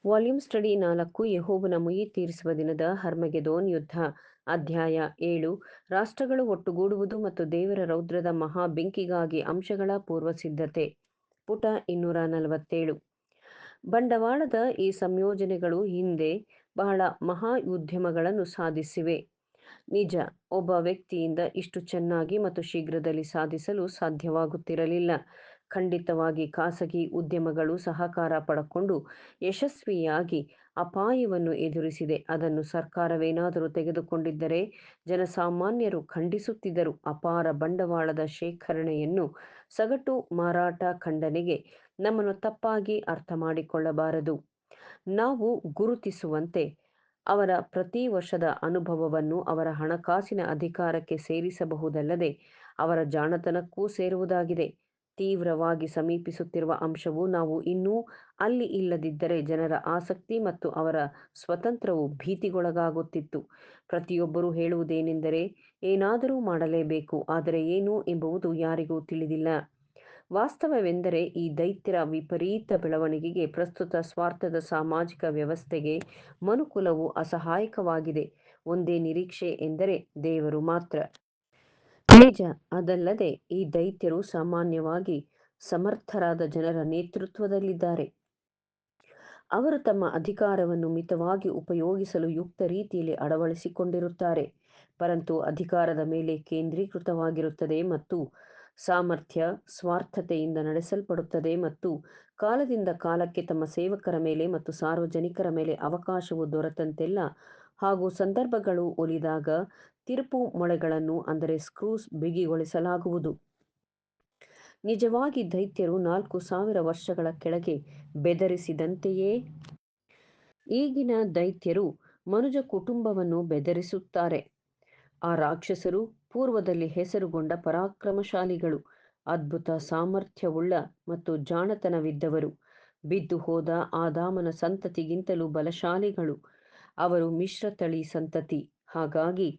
Volume study 4 ಯೆಹೋವನ ಮುಯ್ಯಿ ತೀರಿಸುವ ದಿನದ ಹರ್ಮಗೆದೋನ್ ಯುದ್ಧ ಅಧ್ಯಾಯ 7 ರಾಷ್ಟ್ರಗಳು ಒಟ್ಟುಗೂಡುವುದು ಮತ್ತು ದೇವರ ರೌದ್ರದ ಮಹಾ ಬೆಂಕಿಗಾಗಿ ಅಂಶಗಳ ಪೂರ್ವಸಿದ್ಧತೆ. ಪುಟ 247. ಬಂಡವಾಳದ ಈ ಸಂಯೋಜನೆಗಳು ಹಿಂದೆ ಬಹಳ ಮಹಾಯುದ್ಯಮಗಳನ್ನು ಸಾಧಿಸಿವೆ. ನಿಜ, ಒಬ್ಬ ವ್ಯಕ್ತಿಯಿಂದ ಇಷ್ಟು ಚೆನ್ನಾಗಿ ಮತ್ತು ಶೀಘ್ರದಲ್ಲಿ ಸಾಧಿಸಲು ಸಾಧ್ಯವಾಗುತ್ತಿರಲಿಲ್ಲ. ಖಂಡಿತವಾಗಿ ಖಾಸಗಿ ಉದ್ಯಮಗಳು ಸಹಕಾರ ಪಡಕೊಂಡು ಯಶಸ್ವಿಯಾಗಿ ಅಪಾಯವನ್ನು ಎದುರಿಸಿದೆ. ಅದನ್ನು ಸರ್ಕಾರವೇನಾದರೂ ತೆಗೆದುಕೊಂಡಿದ್ದರೆ ಜನಸಾಮಾನ್ಯರು ಖಂಡಿಸುತ್ತಿದ್ದರು. ಅಪಾರ ಬಂಡವಾಳದ ಶೇಖರಣೆಯನ್ನು ಸಗಟು ಮಾರಾಟ ಖಂಡನೆಗೆ ನಮ್ಮನ್ನು ತಪ್ಪಾಗಿ ಅರ್ಥ ಮಾಡಿಕೊಳ್ಳಬಾರದು. ನಾವು ಗುರುತಿಸುವಂತೆ ಅವರ ಪ್ರತಿ ವರ್ಷದ ಅನುಭವವನ್ನು ಅವರ ಹಣಕಾಸಿನ ಅಧಿಕಾರಕ್ಕೆ ಸೇರಿಸಬಹುದಲ್ಲದೆ ಅವರ ಜಾಣತನಕ್ಕೂ ಸೇರುವುದಾಗಿದೆ. ತೀವ್ರವಾಗಿ ಸಮೀಪಿಸುತ್ತಿರುವ ಅಂಶವು ನಾವು ಇನ್ನೂ ಅಲ್ಲಿ ಇಲ್ಲದಿದ್ದರೆ ಜನರ ಆಸಕ್ತಿ ಮತ್ತು ಅವರ ಸ್ವತಂತ್ರವು ಭೀತಿಗೊಳಗಾಗುತ್ತಿತ್ತು. ಪ್ರತಿಯೊಬ್ಬರೂ ಹೇಳುವುದೇನೆಂದರೆ, ಏನಾದರೂ ಮಾಡಲೇಬೇಕು, ಆದರೆ ಏನು ಎಂಬುದು ಯಾರಿಗೂ ತಿಳಿದಿಲ್ಲ. ವಾಸ್ತವವೆಂದರೆ ಈ ದೈತ್ಯರ ವಿಪರೀತ ಬೆಳವಣಿಗೆಗೆ ಪ್ರಸ್ತುತ ಸ್ವಾರ್ಥದ ಸಾಮಾಜಿಕ ವ್ಯವಸ್ಥೆಗೆ ಮನುಕುಲವು ಅಸಹಾಯಕವಾಗಿದೆ. ಒಂದೇ ನಿರೀಕ್ಷೆ ಎಂದರೆ ದೇವರು ಮಾತ್ರ. ನಿಜ, ಅದಲ್ಲದೆ ಈ ದೈತ್ಯರು ಸಾಮಾನ್ಯವಾಗಿ ಸಮರ್ಥರಾದ ಜನರ ನೇತೃತ್ವದಲ್ಲಿದ್ದಾರೆ. ಅವರು ತಮ್ಮ ಅಧಿಕಾರವನ್ನು ಮಿತವಾಗಿ ಉಪಯೋಗಿಸಲು ಯುಕ್ತ ರೀತಿಯಲ್ಲಿ ಅಳವಡಿಸಿಕೊಂಡಿರುತ್ತಾರೆ. ಪರಂತು ಅಧಿಕಾರದ ಮೇಲೆ ಕೇಂದ್ರೀಕೃತವಾಗಿರುತ್ತದೆ ಮತ್ತು ಸಾಮರ್ಥ್ಯ ಸ್ವಾರ್ಥತೆಯಿಂದ ನಡೆಸಲ್ಪಡುತ್ತದೆ ಮತ್ತು ಕಾಲದಿಂದ ಕಾಲಕ್ಕೆ ತಮ್ಮ ಸೇವಕರ ಮೇಲೆ ಮತ್ತು ಸಾರ್ವಜನಿಕರ ಮೇಲೆ ಅವಕಾಶವು ದೊರೆತಂತೆಲ್ಲ ಹಾಗೂ ಸಂದರ್ಭಗಳು ಒಲಿದಾಗ ತಿರುಪು ಮೊಳೆಗಳನ್ನು ಅಂದರೆ ಸ್ಕ್ರೂಸ್ ಬಿಗಿಗೊಳಿಸಲಾಗುವುದು. ನಿಜವಾಗಿ ದೈತ್ಯರು 4000 ವರ್ಷಗಳ ಕೆಳಗೆ ಬೆದರಿಸಿದಂತೆಯೇ ಈಗಿನ ದೈತ್ಯರು ಮನುಜ ಕುಟುಂಬವನ್ನು ಬೆದರಿಸುತ್ತಾರೆ. ಆ ರಾಕ್ಷಸರು ಪೂರ್ವದಲ್ಲಿ ಹೆಸರುಗೊಂಡ ಪರಾಕ್ರಮಶಾಲಿಗಳು, ಅದ್ಭುತ ಸಾಮರ್ಥ್ಯವುಳ್ಳ ಮತ್ತು ಜಾಣತನವಿದ್ದವರು. ಬಿದ್ದು ಹೋದ ಆದಾಮನ ಸಂತತಿಗಿಂತಲೂ ಬಲಶಾಲಿಗಳು. ಅವರು ಮಿಶ್ರತಳಿ ಸಂತತಿ. ಹಾಗಾಗಿ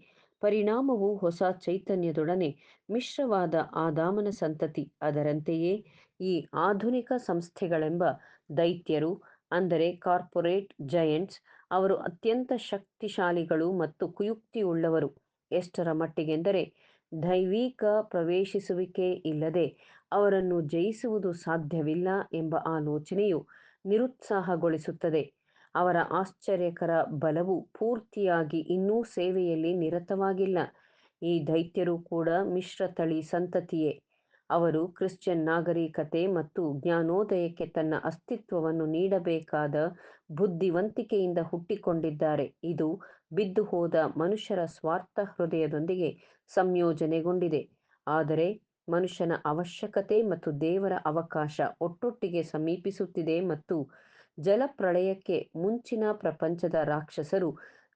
ಪರಿಣಾಮವು ಹೊಸ ಚೈತನ್ಯದೊಡನೆ ಮಿಶ್ರವಾದ ಆದಾಮನ ಸಂತತಿ. ಅದರಂತೆಯೇ ಈ ಆಧುನಿಕ ಸಂಸ್ಥೆಗಳೆಂಬ ದೈತ್ಯರು ಅಂದರೆ ಕಾರ್ಪೊರೇಟ್ ಜಯಂಟ್ಸ್ ಅವರು ಅತ್ಯಂತ ಶಕ್ತಿಶಾಲಿಗಳು ಮತ್ತು ಕುಯುಕ್ತಿಯುಳ್ಳವರು. ಎಷ್ಟರ ಮಟ್ಟಿಗೆಂದರೆ ದೈವಿಕ ಪ್ರವೇಶಿಸುವಿಕೆ ಇಲ್ಲದೆ ಅವರನ್ನು ಜಯಿಸುವುದು ಸಾಧ್ಯವಿಲ್ಲ ಎಂಬ ಆಲೋಚನೆಯು ನಿರುತ್ಸಾಹಗೊಳಿಸುತ್ತದೆ. ಅವರ ಆಶ್ಚರ್ಯಕರ ಬಲವು ಪೂರ್ತಿಯಾಗಿ ಇನ್ನೂ ಸೇವೆಯಲ್ಲಿ ನಿರತವಾಗಿಲ್ಲ. ಈ ದೈತ್ಯರು ಕೂಡ ಮಿಶ್ರತಳಿ ಸಂತತಿಯೇ. ಅವರು ಕ್ರಿಶ್ಚಿಯನ್ ನಾಗರಿಕತೆ ಮತ್ತು ಜ್ಞಾನೋದಯಕ್ಕೆ ತನ್ನ ಅಸ್ತಿತ್ವವನ್ನು ನೀಡಬೇಕಾದ ಬುದ್ಧಿವಂತಿಕೆಯಿಂದ ಹುಟ್ಟಿಕೊಂಡಿದ್ದಾರೆ. ಇದು ಬಿದ್ದುಹೋದ ಮನುಷ್ಯರ ಸ್ವಾರ್ಥ ಹೃದಯದೊಂದಿಗೆ ಸಂಯೋಜನೆಗೊಂಡಿದೆ. ಆದರೆ ಮನುಷ್ಯನ ಅವಶ್ಯಕತೆ ಮತ್ತು ದೇವರ ಅವಕಾಶ ಒಟ್ಟೊಟ್ಟಿಗೆ ಸಮೀಪಿಸುತ್ತಿದೆ ಮತ್ತು ಜಲಪ್ರಳಯಕ್ಕೆ ಮುಂಚಿನ ಪ್ರಪಂಚದ ರಾಕ್ಷಸರು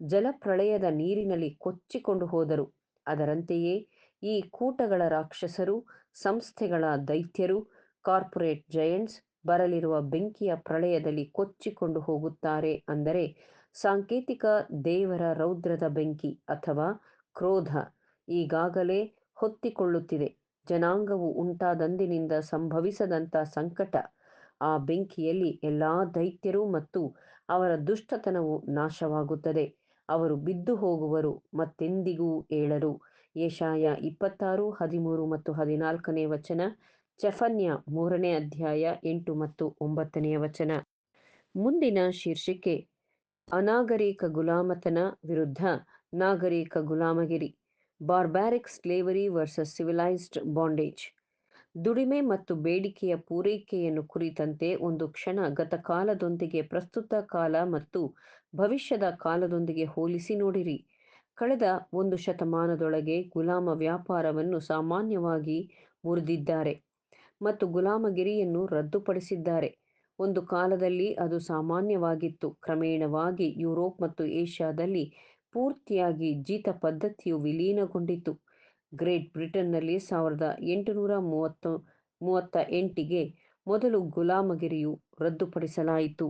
ಜಲಪ್ರಳಯದ ನೀರಿನಲ್ಲಿ ಕೊಚ್ಚಿಕೊಂಡು ಹೋದರು. ಅದರಂತೆಯೇ ಈ ಕೂಟಗಳ ರಾಕ್ಷಸರು, ಸಂಸ್ಥೆಗಳ ದೈತ್ಯರು, ಕಾರ್ಪೊರೇಟ್ ಜಯಂಟ್ಸ್ ಬರಲಿರುವ ಬೆಂಕಿಯ ಪ್ರಳಯದಲ್ಲಿ ಕೊಚ್ಚಿಕೊಂಡು ಹೋಗುತ್ತಾರೆ. ಅಂದರೆ ಸಾಂಕೇತಿಕ ದೇವರ ರೌದ್ರದ ಬೆಂಕಿ ಅಥವಾ ಕ್ರೋಧ ಈಗಾಗಲೇ ಹೊತ್ತಿಕೊಳ್ಳುತ್ತಿದೆ. ಜನಾಂಗವು ಉಂಟಾದಂದಿನಿಂದ ಸಂಭವಿಸದಂಥ ಸಂಕಟ. ಆ ಬೆಂಕಿಯಲ್ಲಿ ಎಲ್ಲಾ ದೈತ್ಯರು ಮತ್ತು ಅವರ ದುಷ್ಟತನವು ನಾಶವಾಗುತ್ತದೆ. ಅವರು ಬಿದ್ದು ಹೋಗುವರು, ಮತ್ತೆಂದಿಗೂ ಏಳರು. ಯೆಶಾಯ 26:13 ಮತ್ತು 14ನೇ ವಚನ, ಚೆಫನ್ಯ 3ನೇ ಅಧ್ಯಾಯ 8 ಮತ್ತು 9ನೇ ವಚನ. ಮುಂದಿನ ಶೀರ್ಷಿಕೆ ಅನಾಗರಿಕ ಗುಲಾಮತನ ವಿರುದ್ಧ ನಾಗರಿಕ ಗುಲಾಮಗಿರಿ. Barbaric slavery versus civilised bondage. ದುಡಿಮೆ ಮತ್ತು ಬೇಡಿಕೆಯ ಪೂರೈಕೆಯನ್ನು ಕುರಿತಂತೆ ಒಂದು ಕ್ಷಣ ಗತಕಾಲದೊಂದಿಗೆ ಪ್ರಸ್ತುತ ಕಾಲ ಮತ್ತು ಭವಿಷ್ಯದ ಕಾಲದೊಂದಿಗೆ ಹೋಲಿಸಿ ನೋಡಿರಿ. ಕಳೆದ 1 ಶತಮಾನದೊಳಗೆ ಗುಲಾಮ ವ್ಯಾಪಾರವನ್ನು ಸಾಮಾನ್ಯವಾಗಿ ಮುರಿದಿದ್ದಾರೆ ಮತ್ತು ಗುಲಾಮಗಿರಿಯನ್ನು ರದ್ದುಪಡಿಸಿದ್ದಾರೆ. ಒಂದು ಕಾಲದಲ್ಲಿ ಅದು ಸಾಮಾನ್ಯವಾಗಿತ್ತು. ಕ್ರಮೇಣವಾಗಿ ಯುರೋಪ್ ಮತ್ತು ಏಷ್ಯಾದಲ್ಲಿ ಪೂರ್ತಿಯಾಗಿ ಜೀತ ಪದ್ಧತಿಯು ವಿಲೀನಗೊಂಡಿತು. ಗ್ರೇಟ್ ಬ್ರಿಟನ್ನಲ್ಲಿ 1838ಗೆ ಮೊದಲು ಗುಲಾಮಗಿರಿಯು ರದ್ದುಪಡಿಸಲಾಯಿತು.